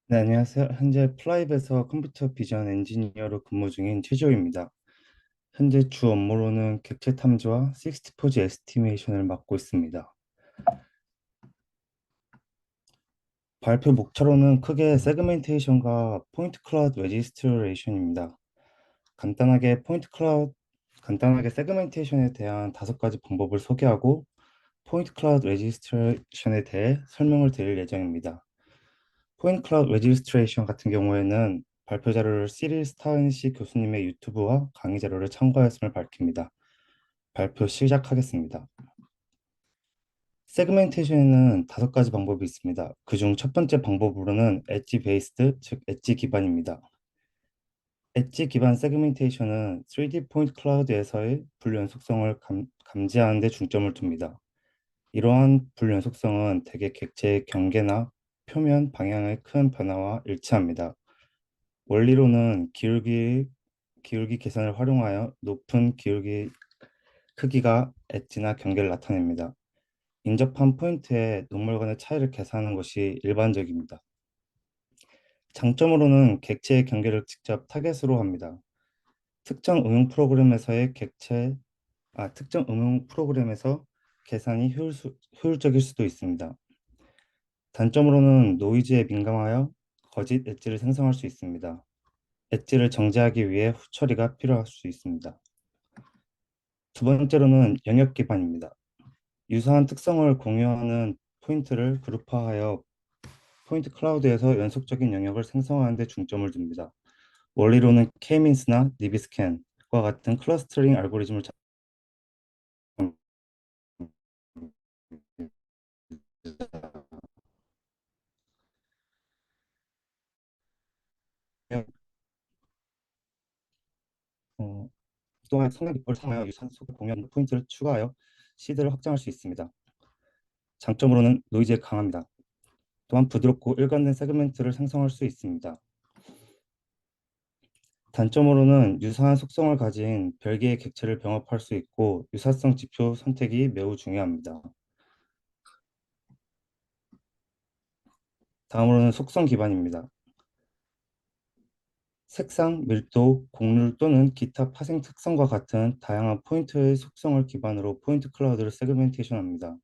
네, 안녕하세요. 현재 플라이브에서 컴퓨터 비전 엔지니어로 근무 중인 최조입니다. 현재 주 업무로는 객체 탐지와 64G 에스티메이션을 맡고 있습니다. 발표 목차로는 크게 세그멘테이션과 포인트 클라우드 레지스트레이션입니다. 간단하게 간단하게 세그멘테이션에 대한 5가지 방법을 소개하고 포인트 클라우드 레지스트레이션에 대해 설명을 드릴 예정입니다. 포인트 클라우드 레지스트레이션 같은 경우에는 발표 자료를 시릴 스타인시 교수님의 유튜브와 강의 자료를 참고하였음을 밝힙니다. 발표 시작하겠습니다. 세그멘테이션에는 5가지 방법이 있습니다. 그중 첫 번째 방법으로는 엣지 베이스드, 즉 엣지 기반입니다. 엣지 기반 세그멘테이션은 3D 포인트 클라우드에서의 불연속성을 감지하는 데 중점을 둡니다. 이러한 불연속성은 대개 객체의 경계나 표면 방향의 큰 변화와 일치합니다. 원리로는 기울기 계산을 활용하여 높은 기울기 크기가 엣지나 경계를 나타냅니다. 인접한 포인트의 노멀 간의 차이를 계산하는 것이 일반적입니다. 장점으로는 객체의 경계를 직접 타겟으로 합니다. 특정 응용 프로그램에서의 특정 응용 프로그램에서 계산이 효율적일 수도 있습니다. 단점으로는 노이즈에 민감하여 거짓 엣지를 생성할 수 있습니다. 엣지를 정제하기 위해 후처리가 필요할 수 있습니다. 두 번째로는 영역 기반입니다. 유사한 특성을 공유하는 포인트를 그룹화하여 포인트 클라우드에서 연속적인 영역을 생성하는 데 중점을 둡니다. 원리로는 K-민스나 니비스캔과 같은 클러스터링 알고리즘을 어, 또한 성능 기법을 사용하여 유사한 속을 공유하는 포인트를 추가하여 시드를 확장할 수 있습니다. 장점으로는 노이즈에 강합니다. 또한 부드럽고 일관된 세그멘트를 생성할 수 있습니다. 단점으로는 유사한 속성을 가진 별개의 객체를 병합할 수 있고 유사성 지표 선택이 매우 중요합니다. 다음으로는 속성 기반입니다. 색상, 밀도, 곡률 또는 기타 파생 특성과 같은 다양한 포인트의 속성을 기반으로 포인트 클라우드를 세그멘테이션합니다.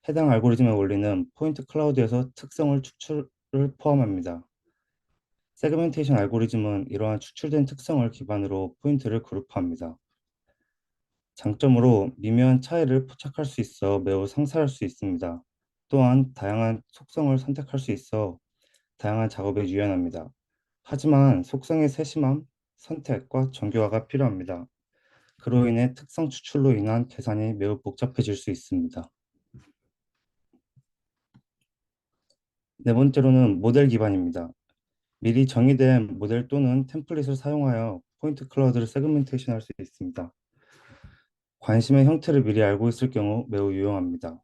해당 알고리즘의 원리는 포인트 클라우드에서 특성을 추출을 포함합니다. 세그멘테이션 알고리즘은 이러한 추출된 특성을 기반으로 포인트를 그룹화합니다. 장점으로 미묘한 차이를 포착할 수 있어 매우 상세할 수 있습니다. 또한 다양한 속성을 선택할 수 있어 다양한 작업에 유연합니다. 하지만 속성의 세심함, 선택과 정교화가 필요합니다. 그로 인해 특성 추출로 인한 계산이 매우 복잡해질 수 있습니다. 네 번째로는 모델 기반입니다. 미리 정의된 모델 또는 템플릿을 사용하여 포인트 클라우드를 세그멘테이션 할 수 있습니다. 관심의 형태를 미리 알고 있을 경우 매우 유용합니다.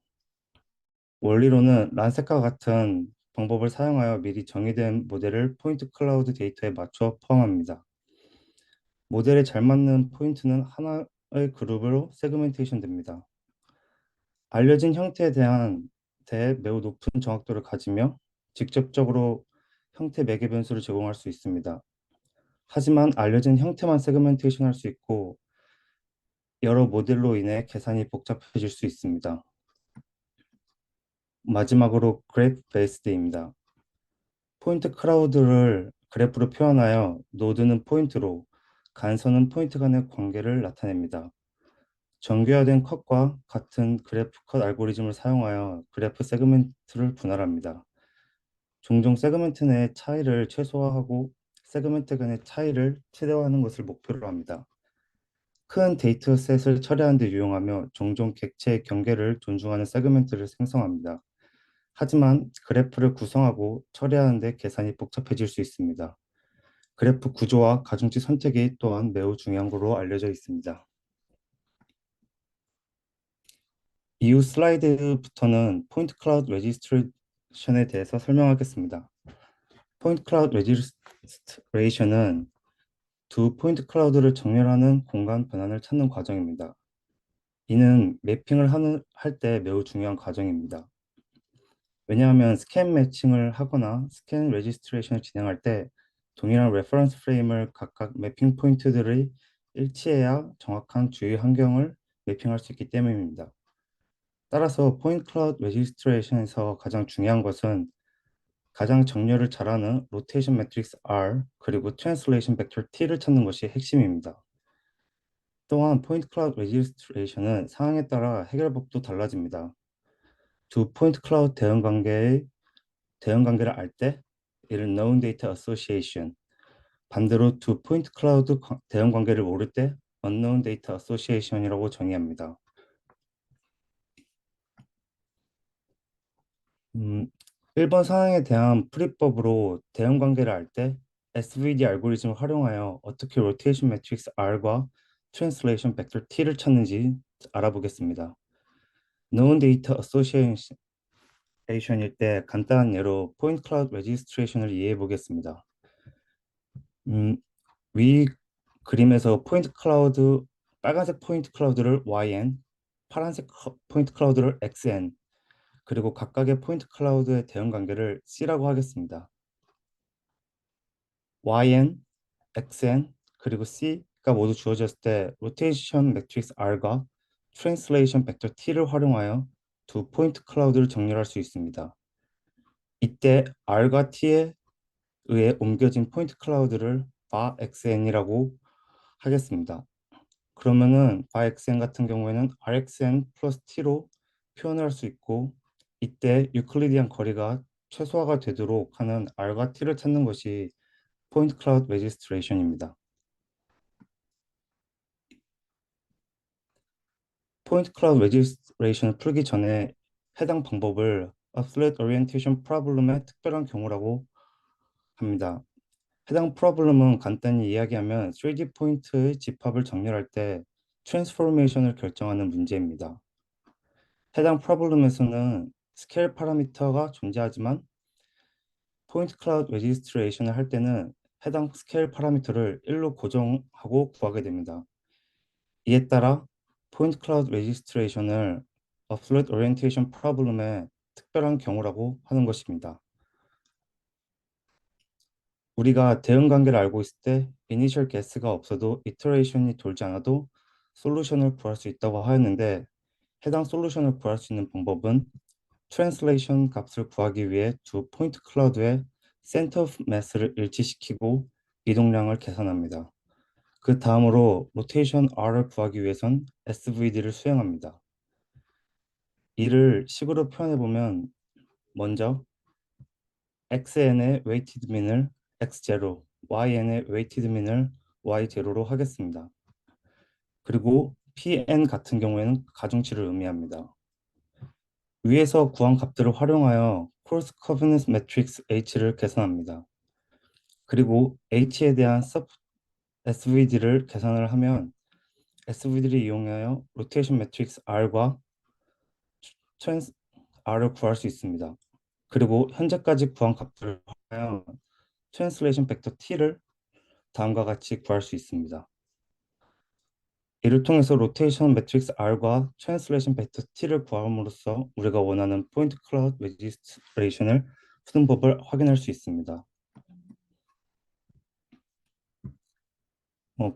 원리로는 란셋과 같은 방법을 사용하여 미리 정의된 모델을 포인트 클라우드 데이터에 맞춰 포함합니다. 모델에 잘 맞는 포인트는 하나의 그룹으로 세그멘테이션 됩니다. 알려진 형태에 대해 매우 높은 정확도를 가지며 직접적으로 형태 매개 변수를 제공할 수 있습니다. 하지만 알려진 형태만 세그멘테이션 할 수 있고 여러 모델로 인해 계산이 복잡해질 수 있습니다. 마지막으로 그래프 베이스드입니다. 포인트 클라우드를 그래프로 표현하여 노드는 포인트로, 간선은 포인트 간의 관계를 나타냅니다. 정교화된 컷과 같은 그래프 컷 알고리즘을 사용하여 그래프 세그멘트를 분할합니다. 종종 세그멘트 내 차이를 최소화하고 세그멘트 간의 차이를 최대화하는 것을 목표로 합니다. 큰 데이터셋을 처리하는 데 유용하며 종종 객체의 경계를 존중하는 세그멘트를 생성합니다. 하지만 그래프를 구성하고 처리하는 데 계산이 복잡해질 수 있습니다. 그래프 구조와 가중치 선택이 또한 매우 중요한 것으로 알려져 있습니다. 이후 슬라이드부터는 포인트 클라우드 레지스트레이션에 대해서 설명하겠습니다. 포인트 클라우드 레지스트레이션은 두 포인트 클라우드를 정렬하는 공간 변환을 찾는 과정입니다. 이는 매핑을 할 때 매우 중요한 과정입니다. 왜냐하면 스캔 매칭을 하거나 스캔 레지스트레이션을 진행할 때 동일한 레퍼런스 프레임을 각각 매핑 포인트들의 일치해야 정확한 주의 환경을 매핑할 수 있기 때문입니다. 따라서 포인트 클라우드 레지스트레이션에서 가장 중요한 것은 가장 정렬을 잘하는 로테이션 매트릭스 R 그리고 트랜슬레이션 벡터 T를 찾는 것이 핵심입니다. 또한 포인트 클라우드 레지스트레이션은 상황에 따라 해결법도 달라집니다. 두 포인트 클라우드 대응 관계를 알 때 이를 known data association, 반대로 두 포인트 클라우드 대응 관계를 모를 때 unknown data association이라고 정의합니다. 음, 1번 상황에 대한 풀이법으로 대응 관계를 알 때 SVD 알고리즘을 활용하여 어떻게 로테이션 매트릭스 R과 트랜슬레이션 벡터 T를 찾는지 알아보겠습니다. known data association일 때 간단한 예로 포인트 클라우드 레지스트레이션을 이해해 보겠습니다. 음, 위 그림에서 포인트 클라우드 빨간색 포인트 클라우드를 YN, 파란색 포인트 클라우드를 XN, 그리고 각각의 포인트 클라우드의 대응 관계를 C라고 하겠습니다. YN, XN, 그리고 C가 모두 주어졌을 때 로테이션 매트릭스 R과 트랜슬레이션 벡터 T를 활용하여 두 포인트 클라우드를 정렬할 수 있습니다. 이때 R과 T에 의해 옮겨진 포인트 클라우드를 바 XN이라고 하겠습니다. 그러면은 by xn 같은 경우에는 rxn 플러스 t로 표현할 수 있고 이때 유클리디안 거리가 최소화가 되도록 하는 r과 t를 찾는 것이 포인트 클라우드 레지스트레이션입니다. 포인트 클라우드 레지스트레이션을 풀기 전에 해당 방법을 Obsolete Orientation Problem의 특별한 경우라고 합니다. 해당 프로블럼은 간단히 이야기하면 3D 포인트의 집합을 정렬할 때 트랜스포메이션을 결정하는 문제입니다. 해당 프로블럼에서는 스케일 파라미터가 존재하지만 포인트 클라우드 레지스트레이션을 할 때는 해당 스케일 파라미터를 1로 고정하고 구하게 됩니다. 이에 따라 포인트 클라우드 레지스트레이션을 Obsolete Orientation Problem의 특별한 경우라고 하는 것입니다. 우리가 대응 관계를 알고 있을 때 이니셜 게스가 없어도 이터레이션이 돌지 않아도 솔루션을 구할 수 있다고 하였는데 해당 솔루션을 구할 수 있는 방법은 트랜슬레이션 값을 구하기 위해 두 포인트 클라우드의 센터 오브 매스를 일치시키고 이동량을 계산합니다. 그 다음으로 로테이션 R을 구하기 위해선 SVD를 수행합니다. 이를 식으로 표현해 보면 먼저 XN의 웨이티드 민을 X0, YN의 웨이티드 민을 Y0로 하겠습니다. 그리고 PN 같은 경우에는 가중치를 의미합니다. 위에서 구한 값들을 활용하여 cross covenant matrix H를 계산합니다. 그리고 H에 대한 sub SVD를 계산을 하면 SVD를 이용하여 로테이션 매트릭스 R과 트랜스 R을 구할 수 있습니다. 그리고 현재까지 구한 값들을 활용하여 트랜슬레이션 벡터 T를 다음과 같이 구할 수 있습니다. 이를 통해서 로테이션 매트릭스 R과 트랜슬레이션 벡터 T를 구함으로써 우리가 원하는 포인트 클라우드 레지스트레이션을 푸는 법을 확인할 수 있습니다.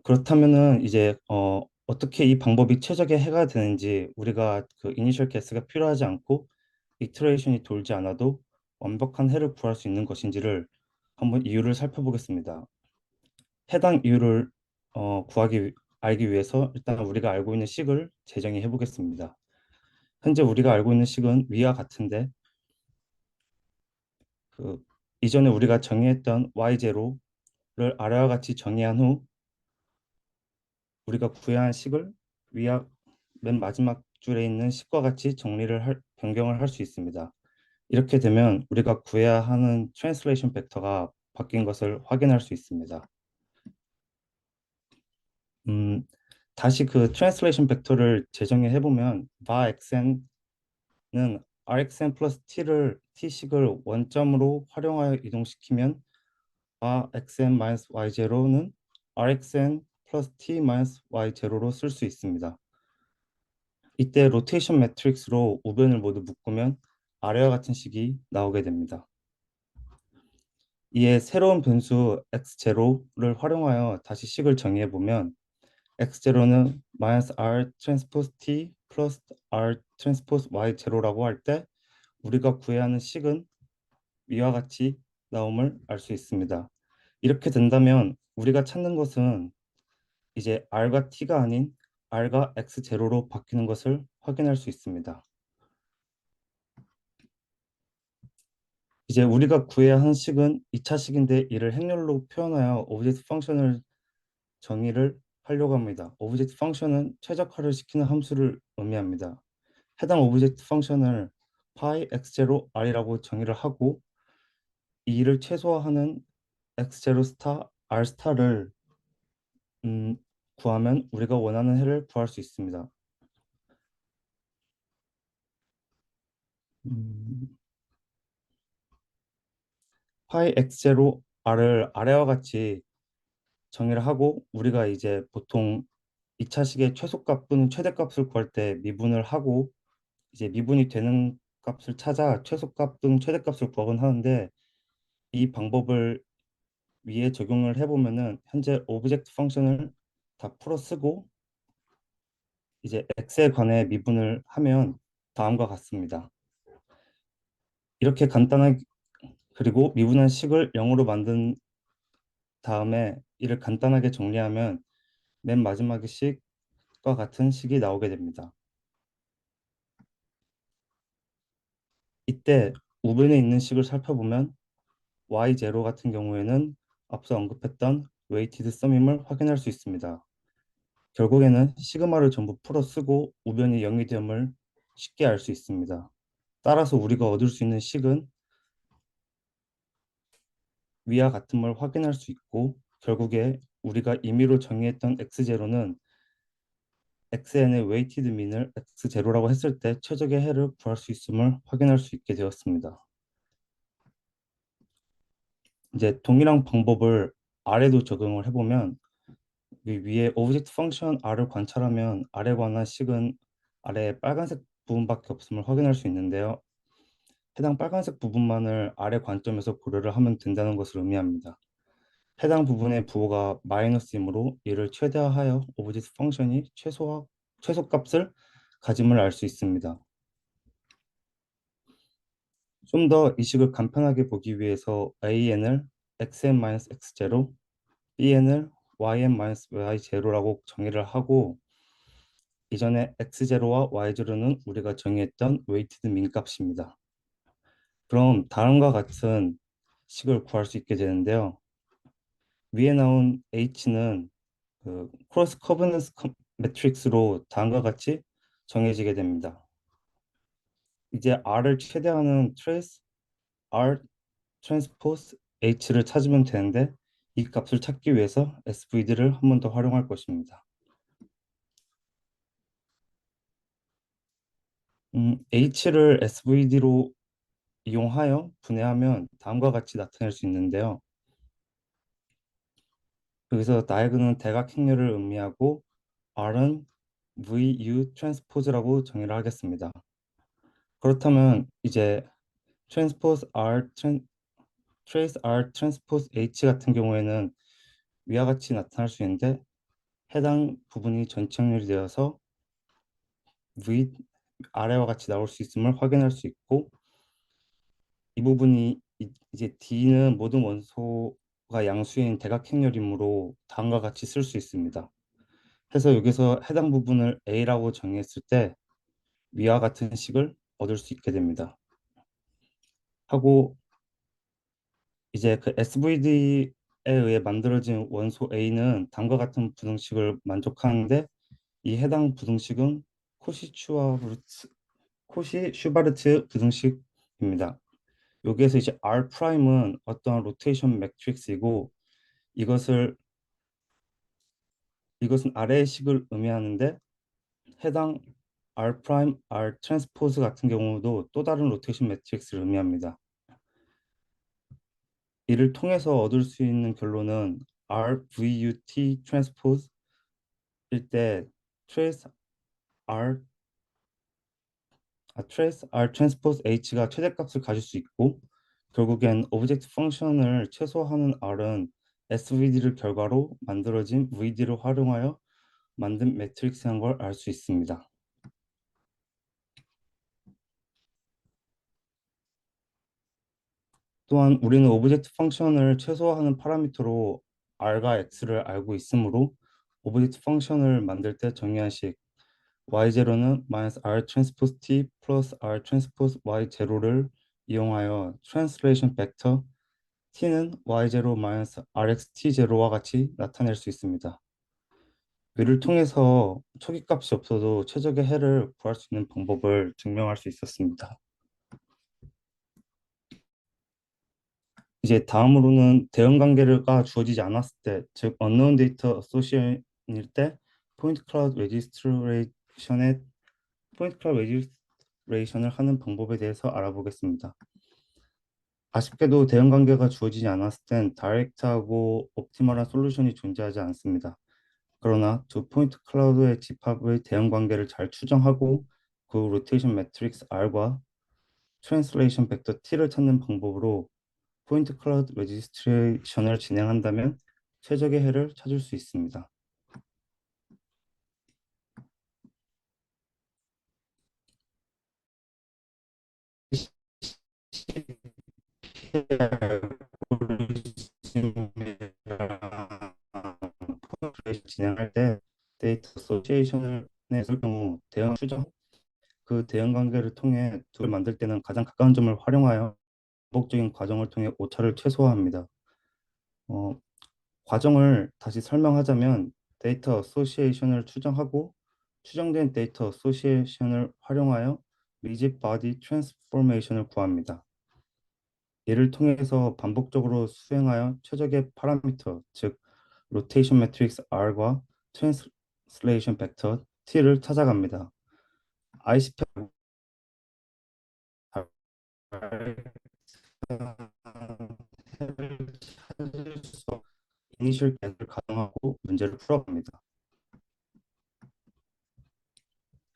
그렇다면은 이제 어떻게 이 방법이 최적의 해가 되는지 우리가 그 이니셜 게스가 필요하지 않고 이터레이션이 돌지 않아도 완벽한 해를 구할 수 있는 것인지를 한번 이유를 살펴보겠습니다. 해당 이유를 알기 위해서 일단 우리가 알고 있는 식을 재정해 보겠습니다. 현재 우리가 알고 있는 식은 위와 같은데 그 이전에 우리가 정의했던 y0를 아래와 같이 정의한 후 우리가 구해야 한 식을 위와 맨 마지막 줄에 있는 식과 같이 변경을 할 수 있습니다. 이렇게 되면 우리가 구해야 하는 트랜슬레이션 벡터가 바뀐 것을 확인할 수 있습니다. 음, 다시 그 트랜슬레이션 벡터를 재정해 보면 var xn은 rxn 플러스 t를 t식을 원점으로 활용하여 이동시키면 var xn 마이너스 y0는 rxn 플러스 t 마이너스 y0로 쓸 수 있습니다. 이때 로테이션 매트릭스로 우변을 모두 묶으면 아래와 같은 식이 나오게 됩니다. 이에 새로운 변수 x0를 활용하여 다시 식을 정의해 보면 x0는 마이너스 r 트랜스포즈 t 플러스 r 트랜스포즈 y 제로라고 할 때 우리가 구해야 하는 식은 위와 같이 나옴을 알 수 있습니다. 이렇게 된다면 우리가 찾는 것은 이제 r과 t가 아닌 r과 x0로 바뀌는 것을 확인할 수 있습니다. 이제 우리가 구해야 하는 식은 2차 식인데 이를 행렬로 표현하여 오브젝트 펑션을 정의를 하려고 합니다. 오브젝트 펑션은 최적화를 시키는 함수를 의미합니다. 해당 오브젝트 펑션을 pi x0 r이라고 정의를 하고 이를 최소화하는 x0 스타 r 스타를 구하면 우리가 원하는 해를 구할 수 있습니다. 음, pi x0 r을 아래와 같이 정의를 하고 우리가 이제 보통 2차식의 최소값 또는 최대값을 구할 때 미분을 하고 이제 미분이 되는 값을 찾아 최소값 또는 최대값을 구하곤 하는데 이 방법을 위에 적용을 해보면은 현재 오브젝트 펑션을 다 풀어 쓰고 이제 x에 관해 미분을 하면 다음과 같습니다. 이렇게 간단하게 그리고 미분한 식을 0으로 만든 다음에 이를 간단하게 정리하면 맨 마지막의 식과 같은 식이 나오게 됩니다. 이때 우변에 있는 식을 살펴보면 y0 같은 경우에는 앞서 언급했던 웨이티드 썸임을 확인할 수 있습니다. 결국에는 시그마를 전부 풀어 쓰고 우변이 0이 됨을 쉽게 알 수 있습니다. 따라서 우리가 얻을 수 있는 식은 위와 같음을 확인할 수 있고 결국에 우리가 임의로 정의했던 x0는 xn의 웨이티드 민을 x0라고 했을 때 최적의 해를 구할 수 있음을 확인할 수 있게 되었습니다. 이제 동일한 방법을 아래도 적용을 해보면 위에 오브젝트 펑션 r을 관찰하면 r에 관한 식은 아래 빨간색 부분밖에 없음을 확인할 수 있는데요. 해당 빨간색 부분만을 아래 관점에서 고려를 하면 된다는 것을 의미합니다. 해당 부분의 부호가 마이너스이므로 이를 최대화하여 오브젝트 펑션이 최소값을 가짐을 알 수 있습니다. 좀 더 이 식을 간편하게 보기 위해서 AN을 xn-x0, BN을 yn-y0라고 정의를 하고 이전에 x0와 y0는 우리가 정의했던 웨이티드 민 값입니다. 그럼 다음과 같은 식을 구할 수 있게 되는데요. 위에 나온 H는 그 크로스 커버넌스 매트릭스로 다음과 같이 정해지게 됩니다. 이제 R을 최대하는 트레이스 R 트랜스포스 H를 찾으면 되는데 이 값을 찾기 위해서 SVD를 한 번 더 활용할 것입니다. H를 SVD로 이용하여 분해하면 다음과 같이 나타낼 수 있는데요. 여기서 다이아그는 대각행렬을 의미하고 R은 VU 트랜스포즈라고 정의를 하겠습니다. 그렇다면 이제 트랜스포즈 R 트레이스 R 트랜스포즈 H 같은 경우에는 위와 같이 나타날 수 있는데 해당 부분이 전체항렬이 되어서 V 아래와 같이 나올 수 있음을 확인할 수 있고 이 부분이 이제 D는 모든 원소가 양수인 대각행렬이므로 다음과 같이 쓸 수 있습니다. 해서 여기서 해당 부분을 A라고 정의했을 때 위와 같은 식을 얻을 수 있게 됩니다. 하고 이제 그 SVD에 의해 만들어진 원소 A는 다음과 같은 부등식을 만족하는데 이 해당 부등식은 코시 슈바르트 부등식입니다. 여기에서 이제 R 프라임은 어떠한 로테이션 매트릭스이고 이것을 이것은 아래의 식을 의미하는데 해당 R 프라임 R 트랜스포즈 같은 경우도 또 다른 로테이션 매트릭스를 의미합니다. 이를 통해서 얻을 수 있는 결론은 RVUT 트랜스포즈일 때 트레이스 R trace R transpose H가 최대값을 가질 수 있고 결국엔 오브젝트 펑션을 최소화하는 R은 SVD를 결과로 만들어진 VD를 활용하여 만든 매트릭스인 걸 알 수 있습니다. 또한 우리는 오브젝트 펑션을 최소화하는 파라미터로 R과 X를 알고 있으므로 오브젝트 펑션을 만들 때 정의한 식 y0는 -r 트랜스포즈 t 플러스 r 트랜스포즈 y0를 이용하여 트랜스레이션 벡터 t는 y0 rxt0와 같이 나타낼 수 있습니다. 이를 통해서 초기값이 없어도 최적의 해를 구할 수 있는 방법을 증명할 수 있었습니다. 이제 다음으로는 대응 관계가 주어지지 않았을 때, 즉 unknown data association일 때 포인트 클라우드 레지스트레이션의 포인트 클라우드 레지스트레이션을 하는 방법에 대해서 알아보겠습니다. 아쉽게도 대응 관계가 주어지지 않았을 땐 다이렉트하고 옵티멀한 솔루션이 존재하지 않습니다. 그러나 두 포인트 클라우드의 집합의 대응 관계를 잘 추정하고 그 로테이션 매트릭스 R과 트랜슬레이션 벡터 T를 찾는 방법으로 포인트 클라우드 레지스트레이션을 진행한다면 최적의 해를 찾을 수 있습니다. 진행할 때 데이터 어소시에이션을 했을 경우 대응 추정 그 대응 관계를 통해 둘을 만들 때는 가장 가까운 점을 활용하여 반복적인 과정을 통해 오차를 최소화합니다. 어, 과정을 다시 설명하자면 데이터 어소시에이션을 추정하고 추정된 데이터 어소시에이션을 활용하여 리짓 바디 트랜스포메이션을 구합니다. 이를 통해서 반복적으로 수행하여 최적의 파라미터, 즉 로테이션 매트릭스 R과 트랜슬레이션 벡터 T를 찾아갑니다. ICP 이니셜 계획을 가정하고 문제를 풀어갑니다.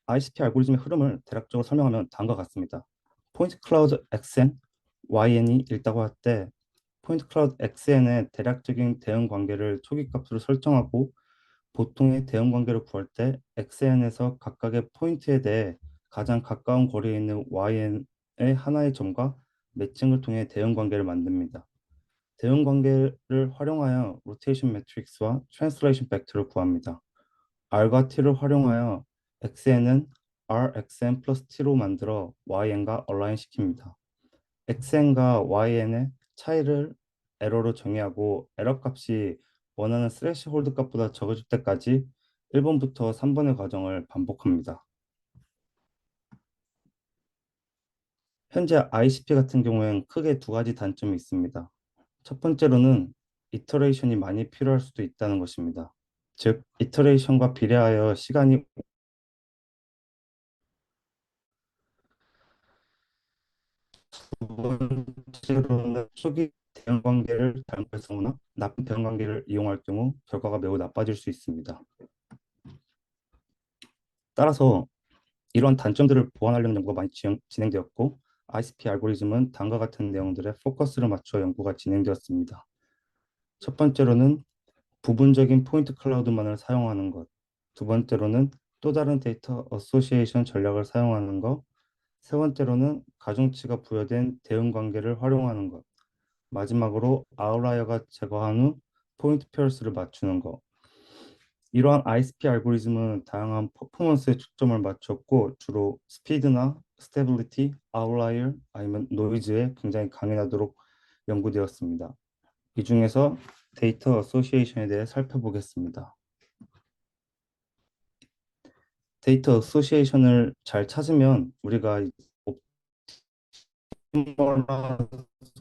ICP 알고리즘의 흐름을 대략적으로 설명하면 다음과 같습니다. 포인트 클라우드 XN, YN이 있다고 할 때 포인트 클라우드 XN의 대략적인 대응 관계를 초기 값으로 설정하고 보통의 대응 관계를 구할 때 XN에서 각각의 포인트에 대해 가장 가까운 거리에 있는 YN의 하나의 점과 매칭을 통해 대응 관계를 만듭니다. 대응 관계를 활용하여 로테이션 매트릭스와 트랜슬레이션 벡터를 구합니다. R과 T를 활용하여 XN은 RXN 플러스 T로 만들어 YN과 얼라인 시킵니다. XN과 YN의 차이를 에러로 정의하고 에러 값이 원하는 스레시홀드 값보다 적어질 때까지 1번부터 3번의 과정을 반복합니다. 현재 ICP 같은 경우에는 크게 두 가지 단점이 있습니다. 첫 번째로는 이터레이션이 많이 필요할 수도 있다는 것입니다. 즉, 이터레이션과 비례하여 시간이 두 번째로는 초기 대응 관계를 잘못 쓰거나 나쁜 대응 관계를 이용할 경우 결과가 매우 나빠질 수 있습니다. 따라서 이런 단점들을 보완하려는 연구가 많이 진행되었고 ICP 알고리즘은 다음과 같은 내용들에 포커스를 맞춰 연구가 진행되었습니다. 첫 번째로는 부분적인 포인트 클라우드만을 사용하는 것, 두 번째로는 또 다른 데이터 어소시에이션 전략을 사용하는 것, 세 번째로는 가중치가 부여된 대응 관계를 활용하는 것, 마지막으로 아웃라이어가 제거한 후 포인트 페어스를 맞추는 것. 이러한 ISP 알고리즘은 다양한 퍼포먼스에 초점을 맞췄고 주로 스피드나 스테빌리티, 아웃라이어 아니면 노이즈에 굉장히 강인하도록 연구되었습니다. 이 중에서 데이터 어소시에이션에 대해 살펴보겠습니다. 데이터 어소시에이션을 잘 찾으면 우리가 옵티멀한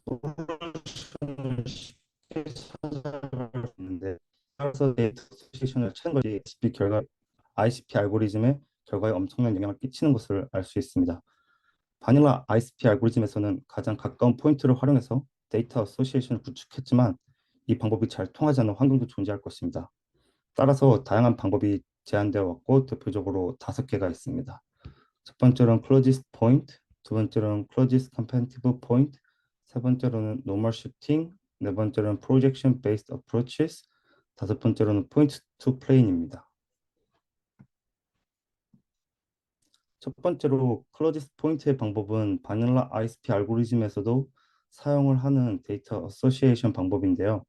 솔루션을 쉽게 찾아갈 수 있는데 따라서 데이터 어소시에이션을 찾는 것이 ICP 알고리즘의 결과에 엄청난 영향을 끼치는 것을 알 수 있습니다. 바닐라 ICP 알고리즘에서는 가장 가까운 포인트를 활용해서 데이터 어소시에이션을 구축했지만 이 방법이 잘 통하지 않는 환경도 존재할 것입니다. 따라서 다양한 방법이 제안되어 왔고 대표적으로 5개가 있습니다. 첫 번째로는 closest point, 두 번째로는 closest compatible point, 세 번째로는 normal shifting, 네 번째로는 projection based approaches, 다섯 번째로는 point to plane입니다. 첫 번째로 closest point의 방법은 바닐라 ISP 알고리즘에서도 사용을 하는 데이터 어소시에이션 방법인데요.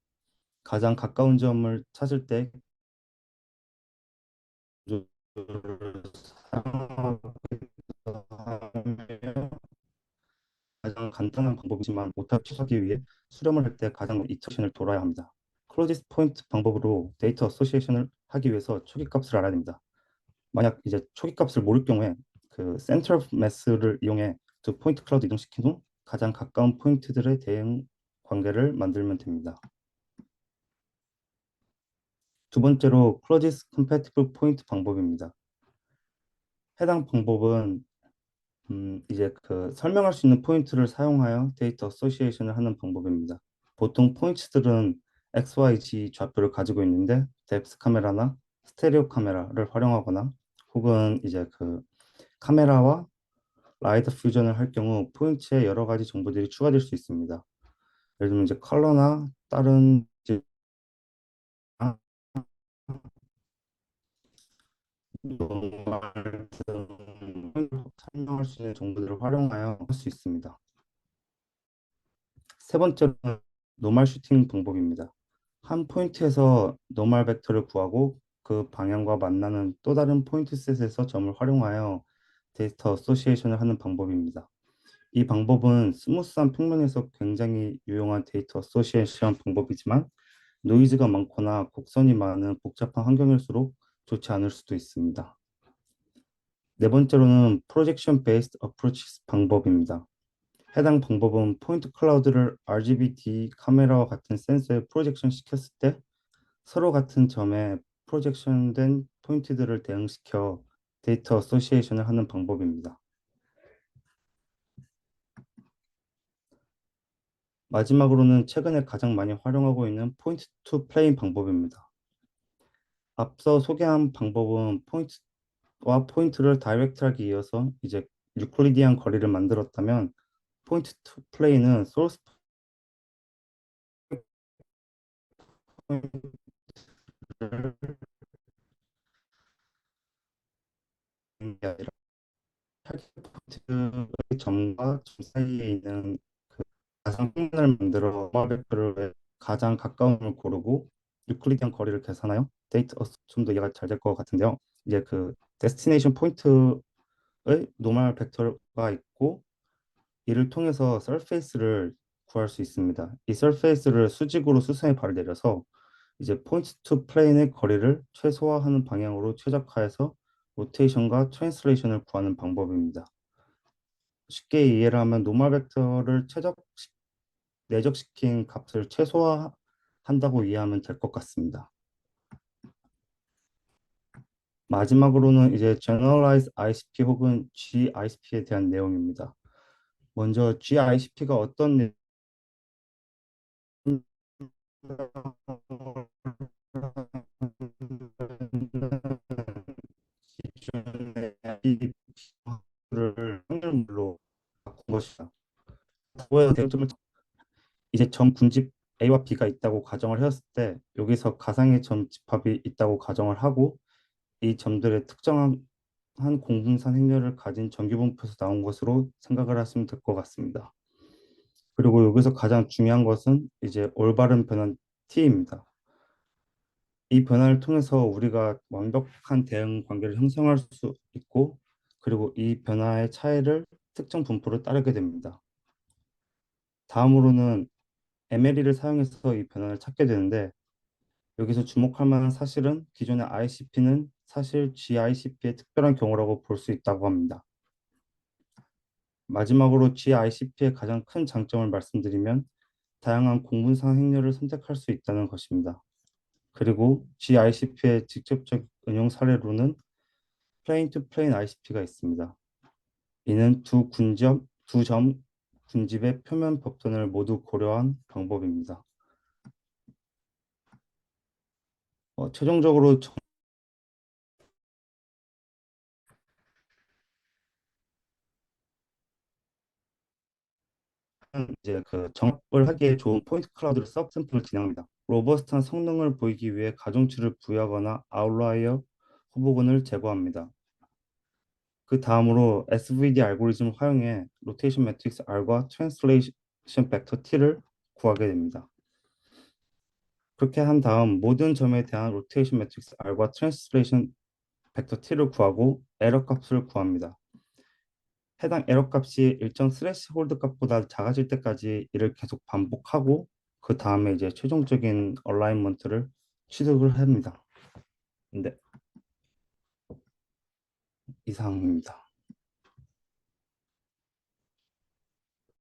가장 가까운 점을 찾을 때 가장 간단한 방법이지만 오타를 취소하기 위해 수렴을 할 때 가장 이터레이션을 돌아야 합니다. 클로지스트 포인트 방법으로 데이터 어소시에이션을 하기 위해서 초기값을 알아야 됩니다. 만약 이제 초기값을 모를 경우에 그 센터 매스를 이용해 두 포인트 클라우드 이동시킨 후 가장 가까운 포인트들의 대응 관계를 만들면 됩니다. 두 번째로 클로지스트 컴패티블 포인트 방법입니다. 해당 방법은 이제 그 설명할 수 있는 포인트를 사용하여 데이터 어소시에이션을 하는 방법입니다. 보통 포인트들은 XYZ 좌표를 가지고 있는데 뎁스 카메라나 스테레오 카메라를 활용하거나 혹은 이제 그 카메라와 라이트 퓨전을 할 경우 포인트에 여러 가지 정보들이 추가될 수 있습니다. 예를 들면 이제 컬러나 다른 이제 설명할 수 있는 정보들을 활용하여 할 수 있습니다. 세 번째로는 노멀 슈팅 방법입니다. 한 포인트에서 노멀 벡터를 구하고 그 방향과 만나는 또 다른 포인트 셋에서 점을 활용하여 데이터 어소시에이션을 하는 방법입니다. 이 방법은 스무스한 평면에서 굉장히 유용한 데이터 어소시에이션 방법이지만 노이즈가 많거나 곡선이 많은 복잡한 환경일수록 좋지 않을 수도 있습니다. 네 번째로는 프로젝션 베이스드 어프로치 방법입니다. 해당 방법은 포인트 클라우드를 RGB-D 카메라와 같은 센서에 프로젝션 시켰을 때 서로 같은 점에 프로젝션된 포인트들을 대응시켜 데이터 어소시에이션을 하는 방법입니다. 마지막으로는 최근에 가장 많이 활용하고 있는 포인트 투 플레인 방법입니다. 앞서 소개한 방법은 포인트와 포인트를 다이렉트하게 이어서 이제 유클리디안 거리를 만들었다면 포인트 투 플레인은 소스 포인트를 게 아니라 타겟 포인트의 점과 점 사이에 있는 그 가상 평면을 만들어 마백표를 가장 가까운 걸 고르고 유클리디안 거리를 계산하여 데이터 좀 더 이해가 잘 될 것 같은데요. 이제 그 데스티네이션 포인트의 노멀 벡터가 있고 이를 통해서 서페이스를 구할 수 있습니다. 이 서페이스를 수직으로 수선에 발을 내려서 이제 포인트 투 플레인의 거리를 최소화하는 방향으로 최적화해서 로테이션과 트랜슬레이션을 구하는 방법입니다. 쉽게 이해를 하면 노멀 벡터를 내적시킨 값을 최소화한다고 이해하면 될 것 같습니다. 마지막으로는 이제 Generalized ICP 혹은 GICP에 대한 내용입니다. 먼저 GICP가 어떤 기준의 를 확률로 바꾼 것이다. 그거에 대점을 이제 점 군집 A와 B가 있다고 가정을 했을 때 여기서 가상의 점 집합이 있다고 가정을 하고 이 점들의 특정한 한 공분산 행렬을 가진 정규분포에서 나온 것으로 생각을 하시면 될 것 같습니다. 그리고 여기서 가장 중요한 것은 이제 올바른 변환 T입니다. 이 변화를 통해서 우리가 완벽한 대응 관계를 형성할 수 있고 그리고 이 변화의 차이를 특정 분포로 따르게 됩니다. 다음으로는 MLE를 사용해서 이 변화를 찾게 되는데 여기서 주목할 만한 사실은 기존의 ICP는 사실 GICP의 특별한 경우라고 볼 수 있다고 합니다. 마지막으로 GICP의 가장 큰 장점을 말씀드리면 다양한 공분상 행렬을 선택할 수 있다는 것입니다. 그리고 GICP의 직접적 응용 사례로는 플레인 투 플레인 ICP가 있습니다. 이는 두 점 군집의 표면 법선을 모두 고려한 방법입니다. 최종적으로 이제 그 정합을 하기에 좋은 포인트 클라우드를 서 샘플을 진행합니다. 로버스트한 성능을 보이기 위해 가중치를 부여하거나 아웃라이어 후보군을 제거합니다. 그 다음으로 SVD 알고리즘을 활용해 로테이션 매트릭스 R과 트랜슬레이션 벡터 T를 구하게 됩니다. 그렇게 한 다음 모든 점에 대한 로테이션 매트릭스 R과 트랜슬레이션 벡터 T를 구하고 에러 값을 구합니다. 해당 에러 값이 일정 스레시홀드 값보다 작아질 때까지 이를 계속 반복하고 그 다음에 이제 최종적인 얼라이먼트를 취득을 합니다. 네, 이상입니다.